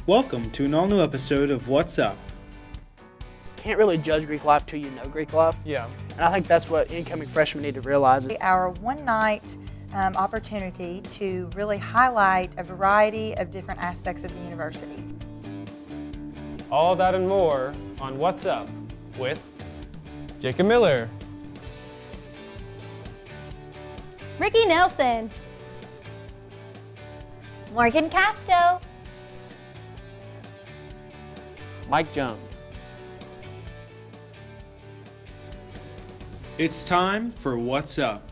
Welcome to an all-new episode of What's Up? Can't really judge Greek life till you know Greek life. Yeah. And I think that's what incoming freshmen need to realize. Our one-night opportunity to really highlight a variety of different aspects of the university. All that and more on What's Up with Jacob Miller, Ricky Nelson, Morgan Casto, Mike Jones. It's time for What's Up.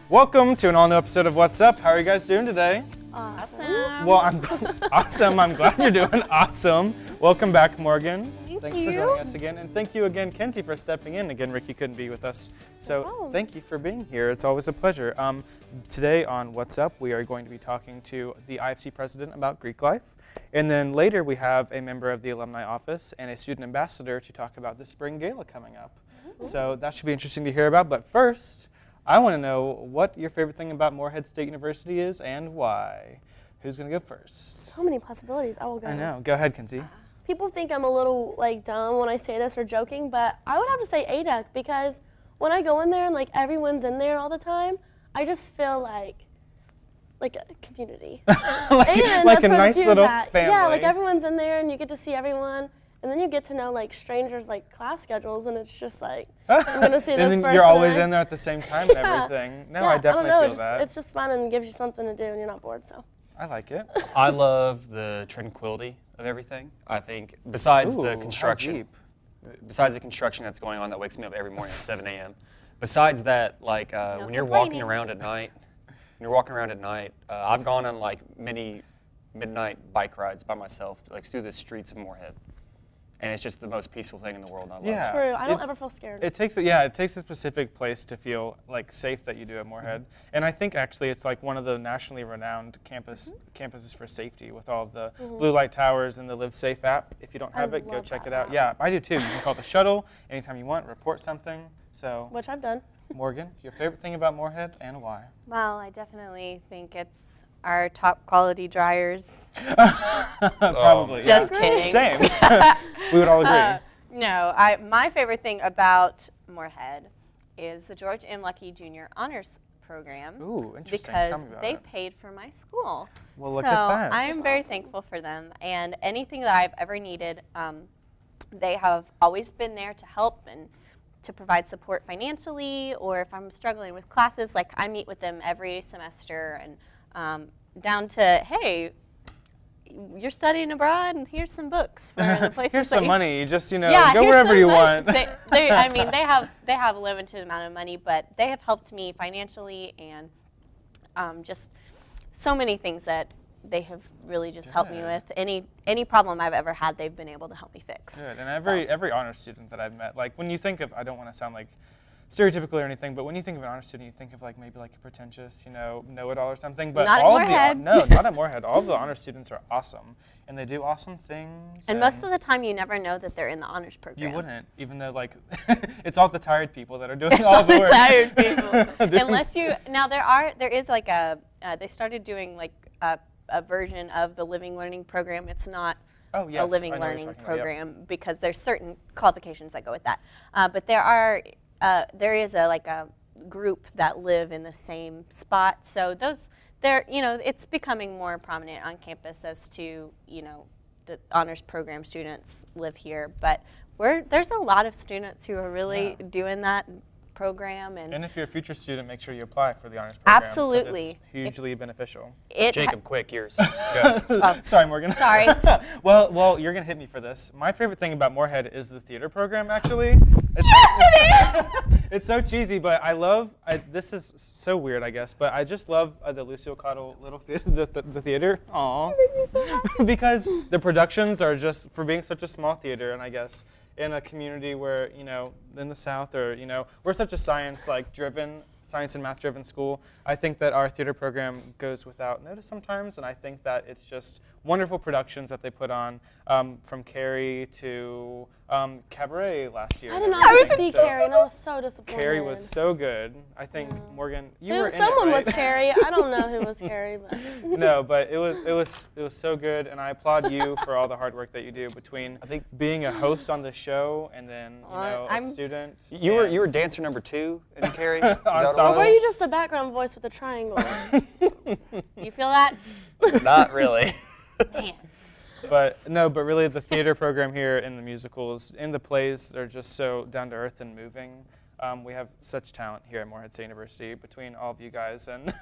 Welcome to an all-new episode of What's Up. How are you guys doing today? awesome. Well, I'm awesome. I'm glad you're doing awesome. Welcome back, Morgan. Thank Thanks for you. joining us again. And thank you again, Kenzie, for stepping in. Again, Ricky couldn't be with us. So problem. thank you for being here. It's always a pleasure. Today on What's Up, we are going to be talking to the IFC president about Greek life. And then later we have a member of the alumni office and a student ambassador to talk about the spring gala coming up. So that should be interesting to hear about. But first, I want to know what your favorite thing about Morehead State University is and why. Who's going to go first? So many possibilities. I will go. I know. Go ahead, Kenzie. People think I'm a little dumb when I say this or joking, but I would have to say ADEC because when I go in there and everyone's in there all the time, I just feel like a community. like and like that's a where the nice few little at. family. Yeah, everyone's in there and you get to see everyone, and then you get to know strangers class schedules, and it's just I'm gonna see this and then person. you're always and in there at the same time and Yeah. everything. No, yeah, I definitely don't know, feel that. It's just fun and gives you something to do, and you're not bored. So. I like it. I love the tranquility of everything. I think besides Ooh, the how construction, deep. besides the construction that's going on that wakes me up every morning at 7 a.m. Besides that, when you're walking complaining. around at night, I've gone on many midnight bike rides by myself, through the streets of Morehead, and it's just the most peaceful thing in the world. And I love Yeah. it. True. I don't It- ever feel scared. It takes a specific place to feel safe that you do at Morehead, and I think actually it's one of the nationally renowned campuses for safety with all of the blue light towers and the Live Safe app. If you don't have it, go love check that it out. app. Yeah, I do too. You can call the shuttle anytime you want, report something. So, Which I've done. Morgan, your favorite thing about Morehead and why? Well, I definitely think it's our top quality dryers. Probably. yeah. Just kidding. Same. We would all agree. No, my favorite thing about Morehead is the George M. Lucky Jr. Honors Program. Ooh, interesting. Because Tell me about they it. paid for my school. Well, look so at that. I am very thankful for them, and anything that I've ever needed, they have always been there to help and to provide support financially, or if I'm struggling with classes, I meet with them every semester, and down to, hey, you're studying abroad, and here's some books for the places. Here's that some you- money. Just go here's wherever some you money. want. They have a limited amount of money, but they have helped me financially, and just so many things that they have really just helped me Good. with. Any problem I've ever had, they've been able to help me fix. Good. And every honor student that I've met, when you think of, I don't want to sound stereotypical or anything, but when you think of an honor student, you think of maybe a pretentious, know-it-all or something. But Not at all of Morehead. no, not at Morehead. All of the honor students are awesome, and they do awesome things. And most of the time, you never know that they're in the honors program. you wouldn't, even though it's all the tired people that are doing It's all the work. tired people. Unless you now there is they started doing a version of the Living Learning program. It's not Oh yes, a living I know what you're learning talking about, yep. program because there's certain qualifications that go with that. But there is a group that live in the same spot. So it's becoming more prominent on campus as to the honors program students live here. But there's a lot of students who are really doing that program And if you're a future student, make sure you apply for the honors program. 'cause Absolutely. It's hugely beneficial. Jacob, quick, yours. Go. Sorry, Morgan. Sorry. well, you're gonna hit me for this. My favorite thing about Morehead is the theater program. Actually, it's so cheesy, but I love. This is so weird, I guess, but I just love the Lucille Cottle Little Theater, the theater. Aww. Because the productions are just for being such a small theater, and I guess in a community where in the South or we're such a science and math driven school. I think that our theater program goes without notice sometimes, and I think that it's just wonderful productions that they put on, from Carrie to cabaret last year. I and did not everything, get to see so Carrie, and I was so disappointed. Carrie was so good. I think Morgan, you were in Someone it, right? was Carrie. I don't know who was Carrie, but No, but it was so good, and I applaud you for all the hard work that you do between being a host on the show and then a student. You were dancer number 2 in Carrie? Is that what it Ensemble. or were you just the background voice with the triangle? You feel that? was? Not really. Man. But really the theater program here and the musicals and the plays are just so down to earth and moving. We have such talent here at Morehead State University between all of you guys and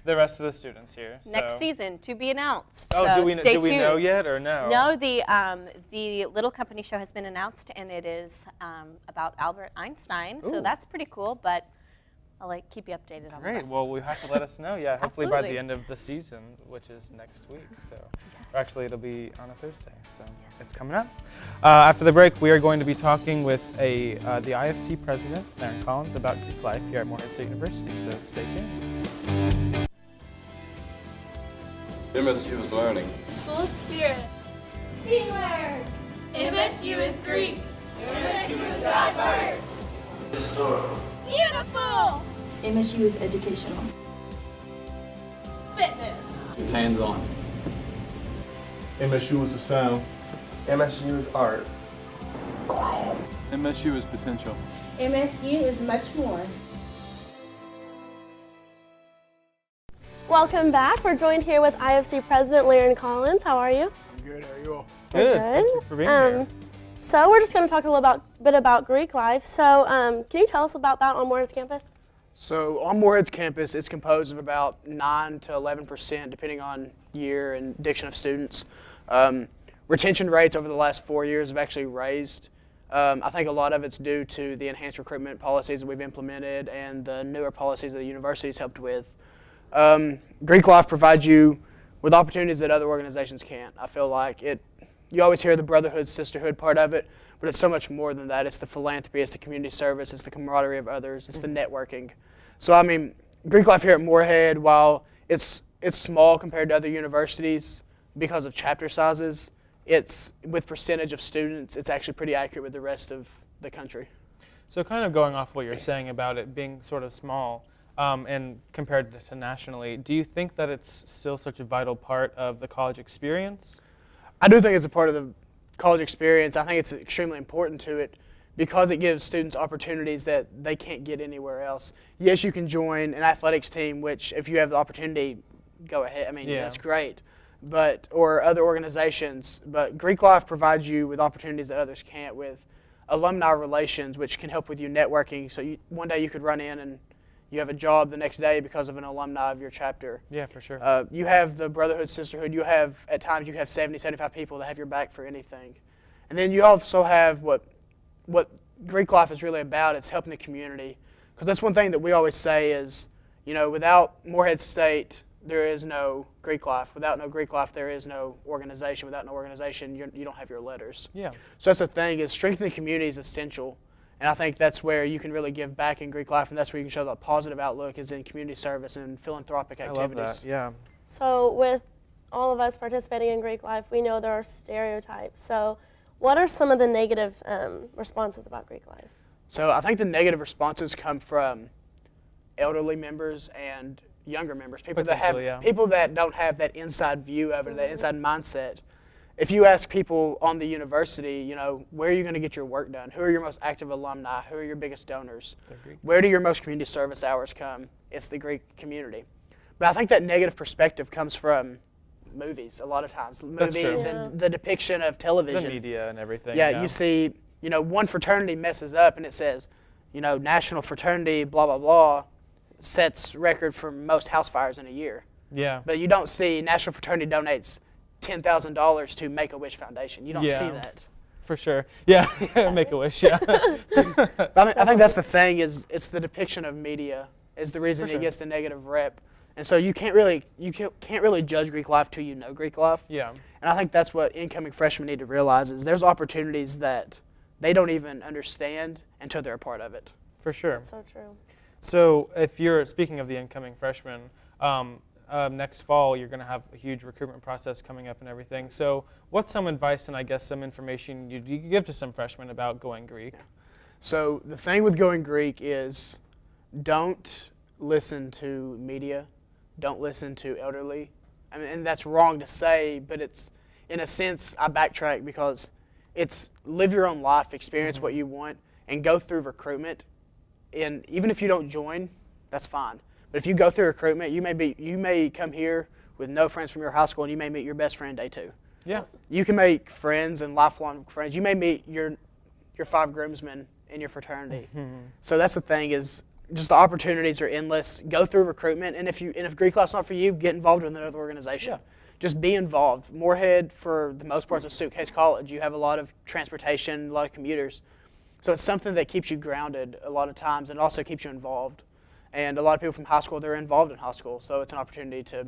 the rest of the students here. Next So- season to be announced. Oh, so do we stay know tuned. yet or no? No, the Little Company show has been announced, and it is about Albert Einstein. So Ooh. that's pretty cool. But I'll keep you updated on the Great. rest. Well, we have to let us know. Yeah, hopefully by Absolutely. the end of the season, which is next week. So, or actually, it'll be on a Thursday. So it's coming up. After the break, we are going to be talking with the IFC president, Aaron Collins, about Greek life here at Morehead State University. So stay tuned. MSU is learning. School spirit. Teamwork. MSU is Greek. MSU is diverse. Historical. Beautiful. MSU is educational. Fitness. It's hands-on. MSU is the sound. MSU is art. MSU is potential. MSU is much more. Welcome back. We're joined here with IFC President Laren Collins. How are you? I'm good. How are you all? Good. Good. Thank you for being here. So we're just going to talk a little bit about Greek life. So can you tell us about that on Morehead's campus? So on Morehead's campus, it's composed of about 9 to 11%, depending on year and diction of students. Retention rates over the last 4 years have actually raised. I think a lot of it's due to the enhanced recruitment policies that we've implemented and the newer policies that the university's helped with. Greek life provides you with opportunities that other organizations can't. I feel like you always hear the brotherhood, sisterhood part of it, but it's so much more than that. It's the philanthropy, it's the community service, it's the camaraderie of others, it's the networking. So I mean, Greek life here at Morehead, while it's small compared to other universities because of chapter sizes, it's with percentage of students, it's actually pretty accurate with the rest of the country. So kind of going off what you're saying about it being sort of small and compared to nationally, do you think that it's still such a vital part of the college experience? I do think it's a part of the college experience. I think it's extremely important to it because it gives students opportunities that they can't get anywhere else. Yes, you can join an athletics team, which if you have the opportunity, go ahead. I mean, that's great. Or other organizations. But Greek life provides you with opportunities that others can't, with alumni relations, which can help with you networking. So one day you could run in and you have a job the next day because of an alumni of your chapter. Yeah, for sure. You have the brotherhood, sisterhood. You have, at times, you have 70, 75 people that have your back for anything. And then you also have what Greek life is really about. It's helping the community. Because that's one thing that we always say is, without Morehead State, there is no Greek life. Without no Greek life, there is no organization. Without no organization, you don't have your letters. Yeah. So that's the thing, is strengthening the community is essential. And I think that's where you can really give back in Greek life, and that's where you can show the positive outlook is in community service and philanthropic activities. I love that, yeah. So with all of us participating in Greek life, we know there are stereotypes. So what are some of the negative responses about Greek life? So I think the negative responses come from elderly members and younger members, people that don't have that inside view of it, that inside mindset. If you ask people on the university, where are you going to get your work done? Who are your most active alumni? Who are your biggest donors? Where do your most community service hours come? It's the Greek community. But I think that negative perspective comes from movies a lot of times. Movies and the depiction of television. The media and everything. Yeah, you see, one fraternity messes up and it says, national fraternity, blah, blah, blah, sets record for most house fires in a year. Yeah. But you don't see national fraternity donates $10,000 to Make-A-Wish Foundation. You don't see that. For sure. Yeah, Make-A-Wish, yeah. But I think that's the thing, is it's the depiction of media is the reason it gets the negative rep. And so you can't really judge Greek life till you know Greek life. Yeah. And I think that's what incoming freshmen need to realize is there's opportunities that they don't even understand until they're a part of it. For sure. That's so true. So if you're speaking of the incoming freshmen, next fall, you're going to have a huge recruitment process coming up and everything. So what's some advice and I guess some information you give to some freshmen about going Greek? So the thing with going Greek is don't listen to media, don't listen to elderly. I mean, and that's wrong to say, but it's, in a sense, I backtrack because it's live your own life, experience what you want, and go through recruitment. And even if you don't join, that's fine. But if you go through recruitment, you may come here with no friends from your high school, and you may meet your best friend day 2. Yeah. You can make friends and lifelong friends. You may meet your 5 groomsmen in your fraternity. So that's the thing, is just the opportunities are endless. Go through recruitment, and if Greek life's not for you, get involved with another organization. Yeah. Just be involved. Moorhead, for the most part, is a suitcase college. You have a lot of transportation, a lot of commuters. So it's something that keeps you grounded a lot of times, and also keeps you involved. And a lot of people from high school, they're involved in high school, so it's an opportunity to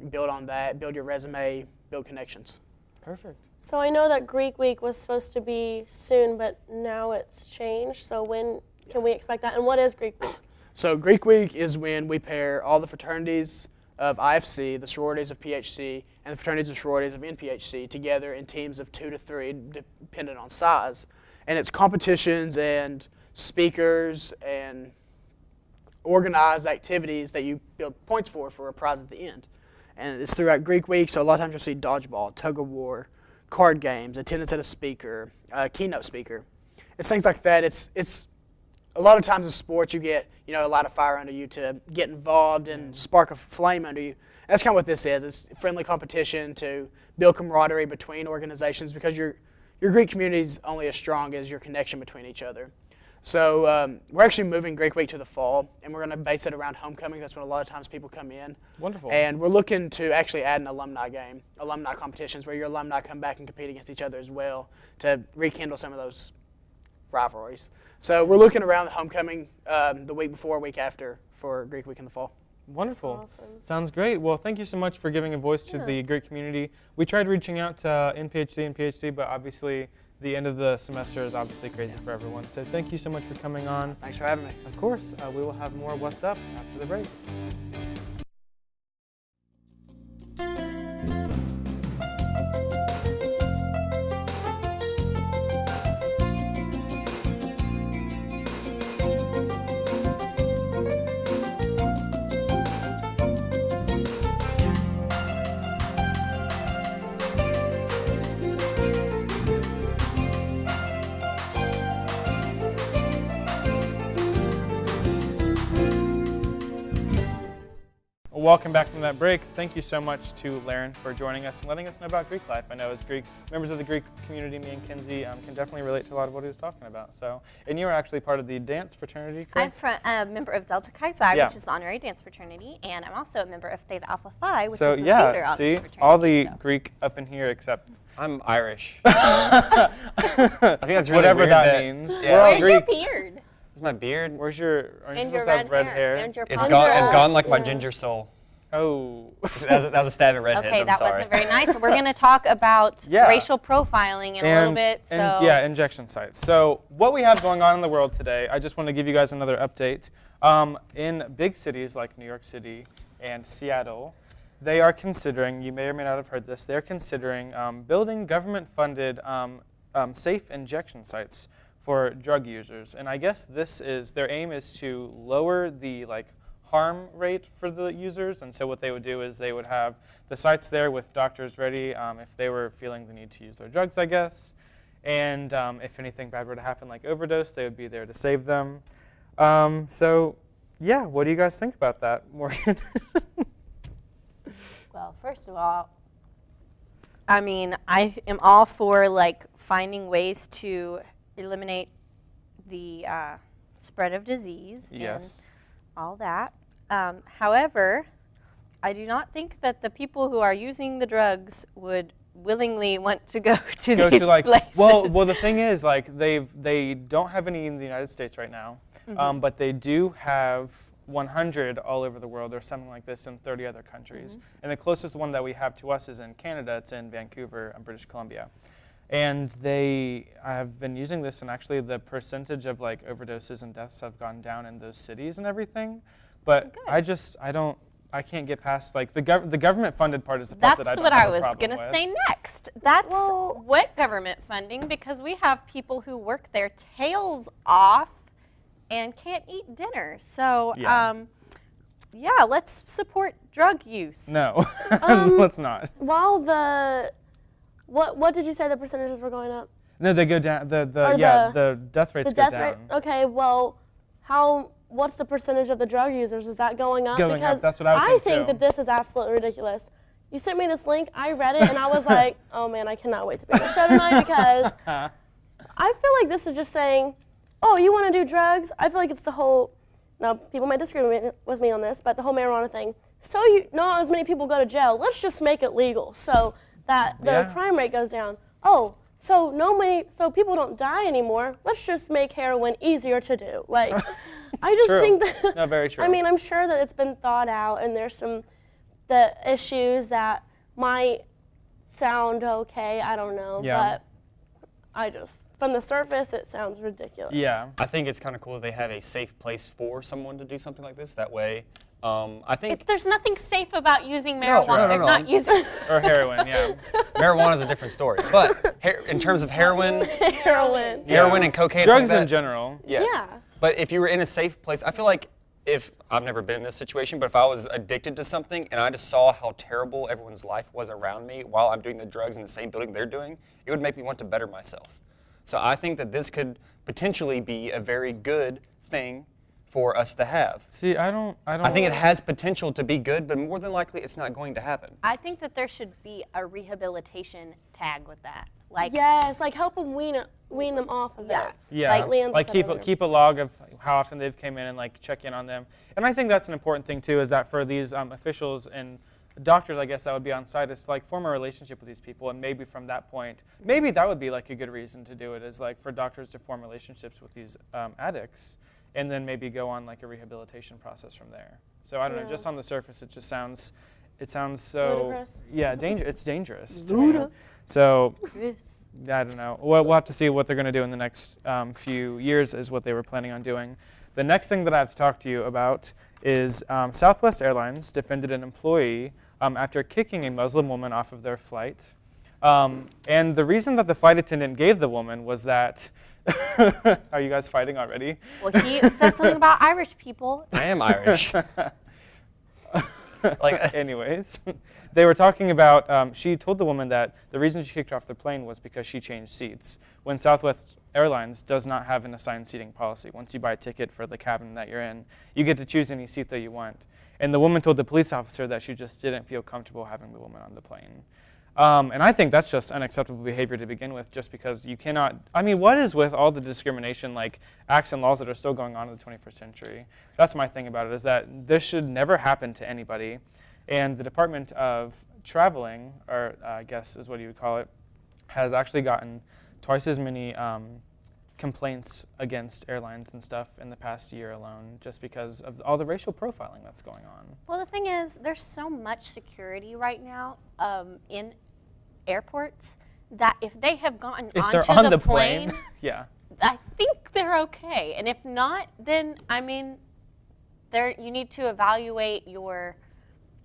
build on that, build your resume, build connections. Perfect. So I know that Greek Week was supposed to be soon, but now it's changed. So when can we expect that? And what is Greek Week? So Greek Week is when we pair all the fraternities of IFC, the sororities of PHC, and the fraternities and sororities of NPHC together in teams of 2 to 3, dependent on size. And it's competitions and speakers and organized activities that you build points for a prize at the end. And it's throughout Greek Week, so a lot of times you'll see dodgeball, tug-of-war, card games, attendance at a speaker, keynote speaker. It's things like that. It's a lot of times in sports you get a lot of fire under you to get involved and spark a flame under you. That's kind of what this is. It's friendly competition to build camaraderie between organizations, because your Greek community is only as strong as your connection between each other. So we're actually moving Greek Week to the fall, and we're going to base it around homecoming. That's when a lot of times people come in. Wonderful. And we're looking to actually add an alumni game, alumni competitions where your alumni come back and compete against each other as well to rekindle some of those rivalries. So we're looking around the homecoming the week before, week after for Greek Week in the fall. Wonderful. Awesome. Sounds great. Well, thank you so much for giving a voice to the Greek community. We tried reaching out to NPHC and PhD, but obviously the end of the semester is obviously crazy for everyone. So thank you so much for coming on. Thanks for having me. Of course, we will have more What's Up after the break. Welcome back from that break. Thank you so much to Laren for joining us and letting us know about Greek life. I know as Greek members of the Greek community, me and Kinsey can definitely relate to a lot of what he was talking about. So, and you are actually part of the dance fraternity, correct? I'm a member of Delta Chi Psi, Yeah. which is the honorary dance fraternity, and I'm also a member of Theta Alpha Phi, which So is the yeah, theater honors see, fraternity. all the so. Greek up in here except I'm Irish. I think that's really whatever weird that means. Yeah. We're all Where's your Greek. beard? Where's my beard? Where's your? Aren't you And your supposed to have red hair? And your It's ponytail. gone. It's gone like my ginger soul. Oh. That was a stab at redheads. Okay, I'm that sorry. wasn't very nice. We're going to talk about Yeah. racial profiling in a little bit. So And yeah, injection sites. So what we have going on in the world today, I just want to give you guys another update. In big cities like New York City and Seattle, they are considering, you may or may not have heard this, they're considering building government-funded safe injection sites for drug users. And I guess their aim is to lower the harm rate for the users. And so what they would do is they would have the sites there with doctors ready if they were feeling the need to use their drugs, I guess. And if anything bad were to happen, like overdose, they would be there to save them. So yeah, what do you guys think about that, Morgan? Well, first of all, I mean, I am all for finding ways to eliminate the spread of disease Yes. and all that. However, I do not think that the people who are using the drugs would willingly want to go to Go these to places. well, the thing is, they don't have any in the United States right now, but they do have 100 all over the world or something like this in 30 other countries. And the closest one that we have to us is in Canada. It's in Vancouver, British Columbia. And they have been using this, and actually the percentage of overdoses and deaths have gone down in those cities and everything. But Good. I don't I can't get past like the government funded part is the part That's that I don't what have I a was problem going to with. say next. That's what government funding, because we have people who work their tails off and can't eat dinner. So, Yeah. let's support drug use. No, let's not. While what did you say the percentages were going up? No, they go down. The death rates The go death down. rate. Okay, well, what's the percentage of the drug users? Is that going up? Going up, Because that's what I would think, too. that this is absolutely ridiculous. You sent me this link, I read it, and I was like, oh man, I cannot wait to be on the show tonight because I feel like this is just saying, oh, you want to do drugs? I feel like it's the whole, now people might disagree with me on this, but the whole marijuana thing. So not as many people go to jail. Let's just make it legal so that the crime rate goes down. Oh, so people don't die anymore. Let's just make heroin easier to do. Like, I just think that. No, very true. I mean, I'm sure that it's been thought out, and there's the issues that might sound okay. I don't know, but from the surface, it sounds ridiculous. Yeah. I think it's kind of cool that they have a safe place for someone to do something like this. That way, I think There's nothing safe about using marijuana. no. Not using Or heroin, yeah. marijuana is a different story. But in terms of heroin and cocaine, Drugs like that, in general. yes. Yeah. But if you were in a safe place, I feel like if I've never been in this situation, but if I was addicted to something and I just saw how terrible everyone's life was around me while I'm doing the drugs in the same building they're doing, it would make me want to better myself. So I think that this could potentially be a very good thing for us to have. See, I think it has potential to be good, but more than likely it's not going to happen. I think that there should be a rehabilitation tag with that. Like, Yes, like help them wean them off of that. Yeah, Like Leanne like said earlier. keep a log of how often they've came in and like check in on them. And I think that's an important thing too, is that for these officials and doctors, I guess that would be on site, is to like form a relationship with these people, and maybe from that point, maybe that would be like a good reason to do it, is like for doctors to form relationships with these addicts, and then maybe go on like a rehabilitation process from there. So I don't know, just on the surface, it sounds so Ludicrous. it's dangerous. To me. So. I don't know. We'll have to see what they're going to do in the next few years, is what they were planning on doing. The next thing that I have to talk to you about is Southwest Airlines defended an employee after kicking a Muslim woman off of their flight. And the reason that the flight attendant gave the woman was that, are you guys fighting already? well, he said something about Irish people. I am Irish. Anyways, they were talking about, she told the woman that the reason she kicked her off the plane was because she changed seats, when Southwest Airlines does not have an assigned seating policy. Once you buy a ticket for the cabin that you're in, you get to choose any seat that you want. And the woman told the police officer that she just didn't feel comfortable having the woman on the plane. And I think that's just unacceptable behavior to begin with, just because you cannot, I mean, what is with all the discrimination, like acts and laws that are still going on in the 21st century? That's my thing about it, is that this should never happen to anybody. And the Department of Traveling, or I guess is what you would call it, has actually gotten twice as many complaints against airlines and stuff in the past year alone, just because of all the racial profiling that's going on. Well, the thing is, there's so much security right now in airports that if they have gotten If onto they're on the the plane, yeah. I think they're okay. And if not, then I mean, you need to evaluate your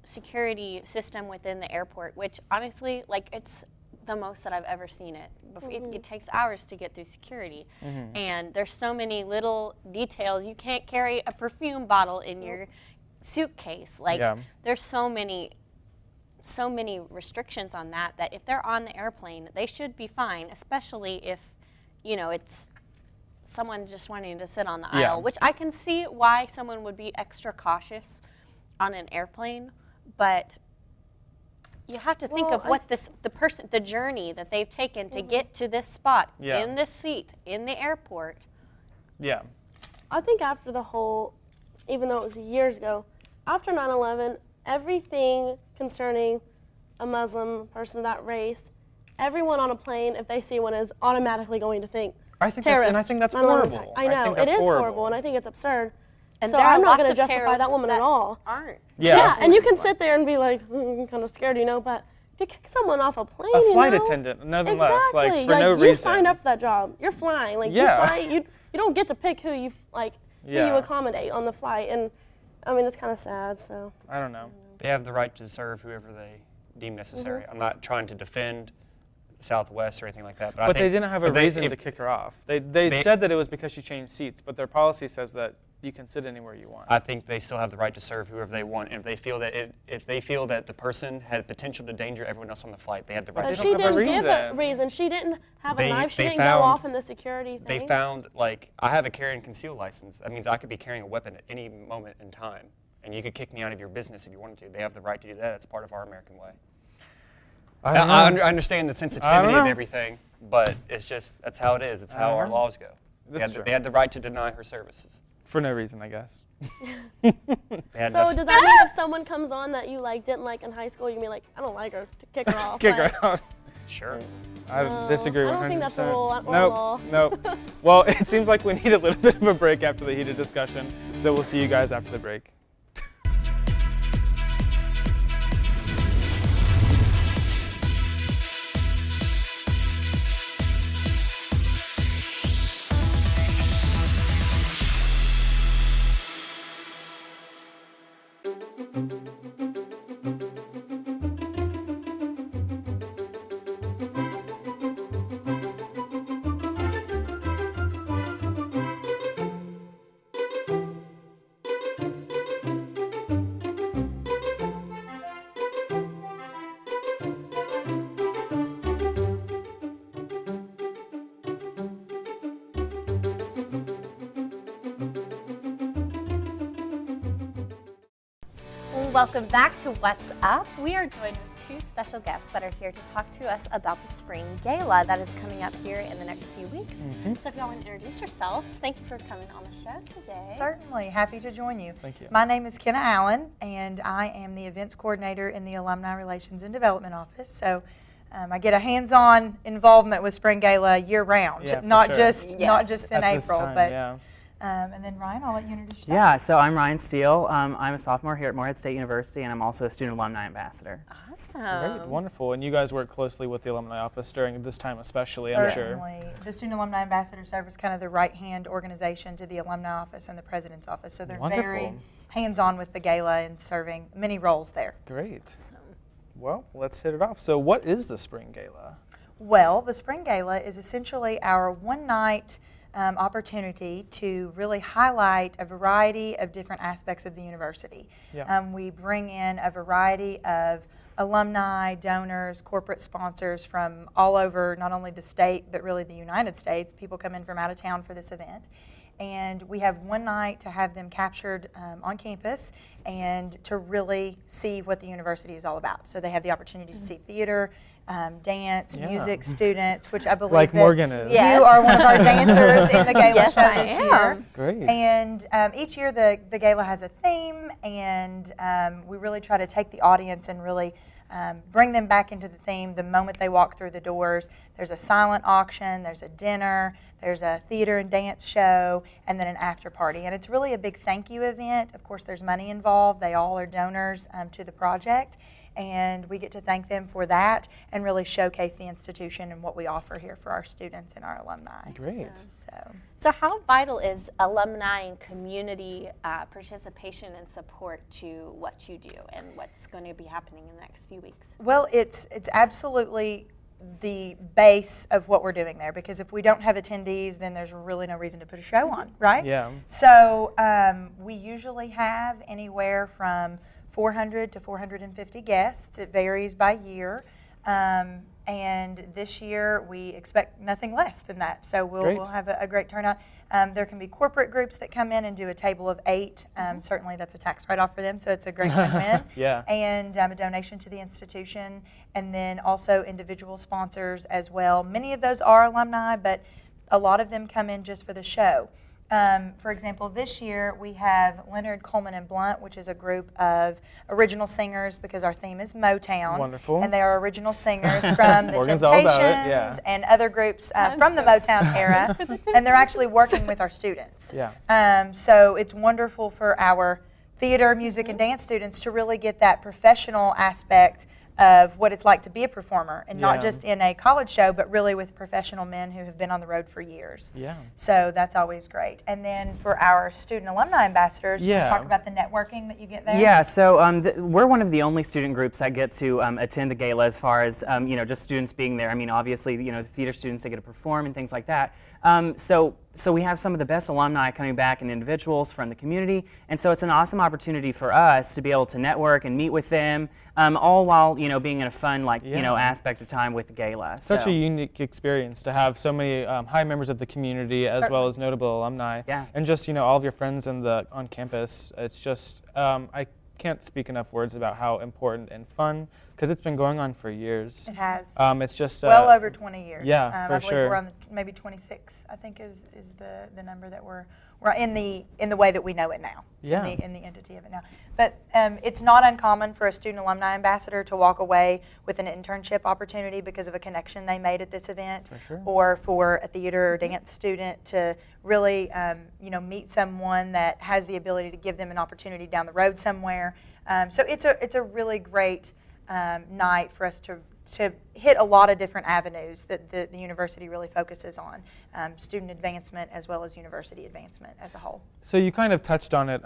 security system within the airport, which honestly, like, it's the most that I've ever seen it. It takes hours to get through security, and there's so many little details. You can't carry a perfume bottle in your suitcase. Like, there's so many restrictions on that if they're on the airplane, they should be fine, especially if, it's someone just wanting to sit on the aisle, which I can see why someone would be extra cautious on an airplane, but you have to think of what the journey that they've taken to get to this spot, in this seat, in the airport. Yeah. I think after the whole, even though it was years ago, after 9/11, everything concerning a Muslim person of that race, everyone on a plane, if they see one, is automatically going to think terrorist. And I think that's 9/11 horrible. attack. I know, it is horrible, and I think it's absurd. And so there are I'm not lots going to of justify that woman terrorists at all. Aren't. Yeah. And you can sit there and be like, I'm kind of scared, but to kick someone off a plane, A flight attendant, nonetheless, exactly. like for no reason. You signed up for that job. You're flying. Like you fly, you don't get to pick who you who you accommodate on the flight. And I mean, it's kind of sad, so. I don't know. They have the right to serve whoever they deem necessary. I'm not trying to defend Southwest or anything like that. But they didn't have a reason to kick her off. They said that it was because she changed seats, but their policy says that you can sit anywhere you want. I think they still have the right to serve whoever they want. And if they feel that the person had potential to danger everyone else on the flight, they had the right But to she serve. didn't give a reason. She didn't have a knife. She didn't go found- off in the security thing. They found, like, I have a carry and conceal license. That means I could be carrying a weapon at any moment in time. And you could kick me out of your business if you wanted to. They have the right to do that. That's part of our American way. I understand the sensitivity of everything, but it's just, that's how it is. It's how our laws go. They had the right to deny her services. For no reason, I guess. So does that mean if someone comes on that you like didn't like in high school, you mean like, I don't like her, to kick her off? Kick her out. Sure. I disagree 100%. I don't think that's a rule or Nope, law. nope. Well, it seems like we need a little bit of a break after the heated discussion, so we'll see you guys after the break. Welcome back to What's Up. We are joined with two special guests that are here to talk to us about the Spring Gala that is coming up here in the next few weeks. So if y'all want to introduce yourselves, thank you for coming on the show today. Certainly, happy to join you. Thank you. My name is Kenna Allen, and I am the events coordinator in the Alumni Relations and Development Office. So I get a hands-on involvement with Spring Gala year-round, Yeah, for not sure. just not just in At this April, time, but. yeah. And then Ryan, I'll let you introduce yourself. Yeah, so I'm Ryan Steele. I'm a sophomore here at Morehead State University, and I'm also a student alumni ambassador. Awesome. Great, wonderful. And you guys work closely with the alumni office during this time especially, I'm sure. Certainly. The Student Alumni Ambassador serves as kind of the right-hand organization to the alumni office and the president's office. So they're very Wonderful. hands-on with the gala and serving many roles there. Great. Well, let's hit it off. So what is the Spring Gala? Well, the Spring Gala is essentially our one-night opportunity to really highlight a variety of different aspects of the university. Yeah. We bring in a variety of alumni, donors, corporate sponsors from all over, not only the state, but really the United States. People come in from out of town for this event. And we have one night to have them captured on campus and to really see what the university is all about. So they have the opportunity to see theater, dance, music, students, which I believe Like that Morgan is. you are one of our dancers in the gala Yes, show I this am. year. Great. And each year the gala has a theme, and we really try to take the audience and really bring them back into the theme the moment they walk through the doors. There's a silent auction, there's a dinner, there's a theater and dance show, and then an after party. And it's really a big thank you event. Of course, there's money involved. They all are donors to the project. And we get to thank them for that and really showcase the institution and what we offer here for our students and our alumni. Great. So how vital is alumni and community participation and support to what you do and what's going to be happening in the next few weeks? Well, it's absolutely the base of what we're doing there, because if we don't have attendees, then there's really no reason to put a show on, right? Yeah. So we usually have anywhere from 400 to 450 guests. It varies by year. And this year we expect nothing less than that. So we'll have a great turnout. There can be corporate groups that come in and do a table of 8. Certainly that's a tax write-off for them, so it's a great win-win. Yeah. And a donation to the institution. And then also individual sponsors as well. Many of those are alumni, but a lot of them come in just for the show. For example, this year we have Leonard Coleman and Blunt, which is a group of original singers, because our theme is Motown. Wonderful. And they are original singers from the Morgan's all about it, Temptations yeah. and other groups from the Motown era. And they're actually working with our students. Yeah. So it's wonderful for our theater, music, and dance students to really get that professional aspect of what it's like to be a performer, and not Yeah. just in a college show, but really with professional men who have been on the road for years. Yeah. So that's always great. And then for our student alumni ambassadors, you Yeah. talk about the networking that you get there. Yeah, so we're one of the only student groups that get to attend the gala as far as, just students being there. I mean, obviously, the theater students, they get to perform and things like that. So we have some of the best alumni coming back and individuals from the community, and so it's an awesome opportunity for us to be able to network and meet with them, all while, being in a fun, aspect of time with the gala. Such a unique experience to have so many high members of the community as well as notable alumni. Yeah. And just, all of your friends on campus. It's just, I can't speak enough words about how important and fun, because it's been going on for years. It has. It's just well over 20 years. Yeah, I for believe sure. we're on maybe 26. I think is the number that we're in the way that we know it now. Yeah. In the entity of it now. But it's not uncommon for a student alumni ambassador to walk away with an internship opportunity because of a connection they made at this event, For sure. or for a theater or dance student to really meet someone that has the ability to give them an opportunity down the road somewhere. So it's a really great night for us to hit a lot of different avenues that the university really focuses on, student advancement as well as university advancement as a whole. So you kind of touched on it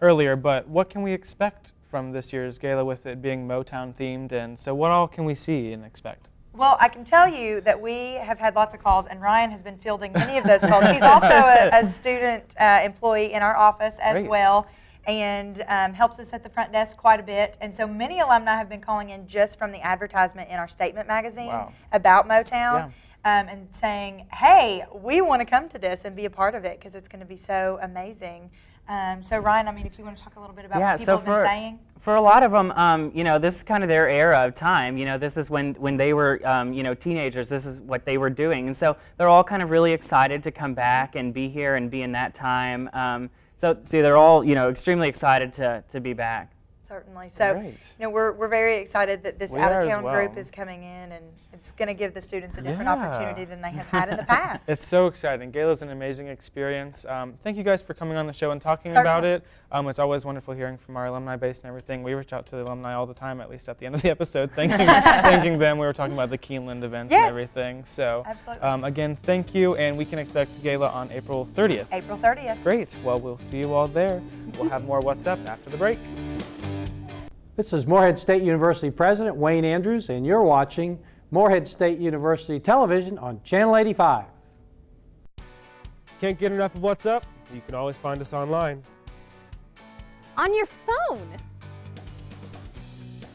earlier, but what can we expect from this year's gala with it being Motown themed? And so what all can we see and expect? Well, I can tell you that we have had lots of calls, and Ryan has been fielding many of those calls. He's also a student employee in our office as Great. well, and helps us at the front desk quite a bit. And so many alumni have been calling in just from the advertisement in our Statement magazine Wow. about Motown, and saying, hey, we want to come to this and be a part of it because it's going to be so amazing. So Ryan, I mean, if you want to talk a little bit about what people have been saying. For a lot of them, this is kind of their era of time. This is when they were, teenagers. This is what they were doing, and so they're all kind of really excited to come back and be here and be in that time. So they're all, extremely excited to be back. Certainly. So, Great. we're very excited that this We are as out-of-town group well. is coming in, and it's going to give the students a different Yeah. opportunity than they have had in the past. It's so exciting. Gala's an amazing experience. Thank you guys for coming on the show and talking about it. It's always wonderful hearing from our alumni base and everything. We reach out to the alumni all the time, at least at the end of the episode, thanking them. We were talking about the Keeneland events and everything. So Absolutely. again, thank you, and we can expect Gala on April 30th. April 30th. Great. Well, we'll see you all there. We'll have more What's Up after the break. This is Morehead State University President Wayne Andrews, and you're watching Morehead State University Television on Channel 85. Can't get enough of What's Up? You can always find us online. On your phone.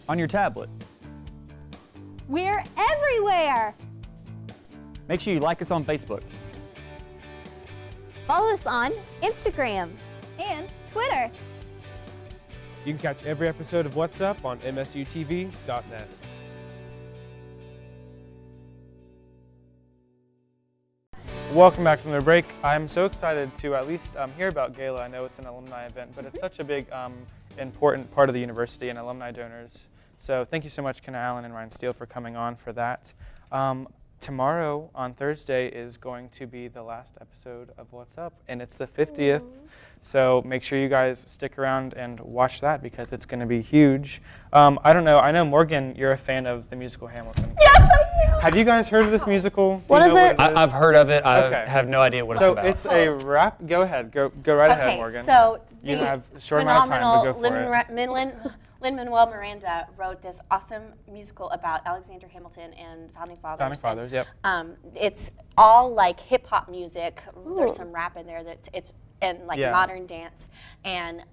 On your tablet. We're everywhere. Make sure you like us on Facebook. Follow us on Instagram. And Twitter. You can catch every episode of What's Up on msutv.net. Welcome back from the break. I'm so excited to at least hear about Gala. I know it's an alumni event, but it's such a big, important part of the university and alumni donors. So thank you so much, Kenna Allen and Ryan Steele, for coming on for that. Tomorrow, on Thursday, is going to be the last episode of What's Up, and it's the 50th. So make sure you guys stick around and watch that because it's going to be huge. I don't know. I know, Morgan, you're a fan of the musical Hamilton. Yes, I am. Have you guys heard of this musical? What Do you is know it? what I've heard of it. I Okay. have no idea what So it's about. it's a rap. Go ahead. Go right ahead, Okay, Morgan. so you the have a short amount of time to go for it. Lin-Manuel Miranda wrote this awesome musical about Alexander Hamilton and Founding Fathers. Founding Fathers, yep. It's all like hip hop music. There's Ooh. some rap in there. It's and like Yeah. modern dance, and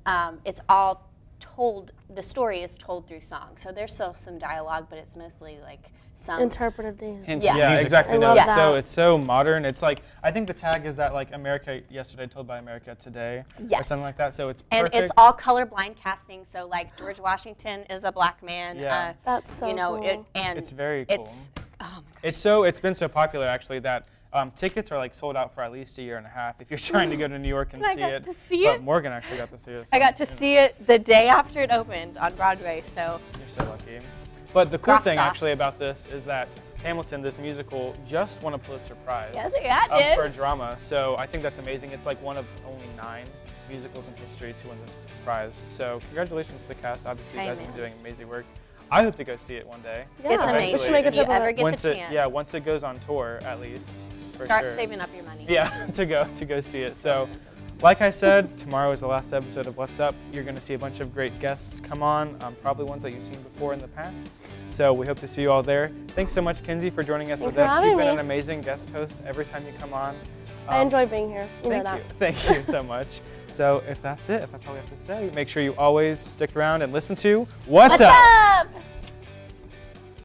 it's all told. The story is told through song. So there's still some dialogue, but it's mostly like some Interpretive dance. Hence Yes. Yeah, music. exactly. I No, love it's so that. it's so modern. It's like I think the tag is that like America yesterday told by America today, or Yes. something like that. So it's And perfect. it's all colorblind casting. So like George Washington is a black man. Yeah. That's so you know, cool. and It's very cool. It's, oh my gosh. It's been so popular actually that tickets are like sold out for at least a year and a half if you're trying to go to New York and And I see got it. to see But it. Morgan actually got to see it. I got to see it the day after it opened on Broadway. So You're so lucky. But the cool Rock thing sauce. actually about this is that Hamilton, this musical, just won a Pulitzer Prize Yes, yeah, it did. for drama. So I think that's amazing. It's like one of only 9 musicals in history to win this prize. So congratulations to the cast. Obviously, you guys have been Amen. doing amazing work. I hope to go see it one day. Yeah, It's amazing. we should make a If you trip on ever it. get Once the it, chance. yeah, once it goes on tour, at least. For Start sure. saving up your money. Yeah, to go see it. So, like I said, tomorrow is the last episode of What's Up. You're going to see a bunch of great guests come on, probably ones that you've seen before in the past. So we hope to see you all there. Thanks so much, Kinsey, for joining us Thanks with for us. having You've been me. an amazing guest host every time you come on. I enjoy being here. You know Thank that. you. Thank you so much. So if that's it, if that's all we have to say, make sure you always stick around and listen to What's Up? Up!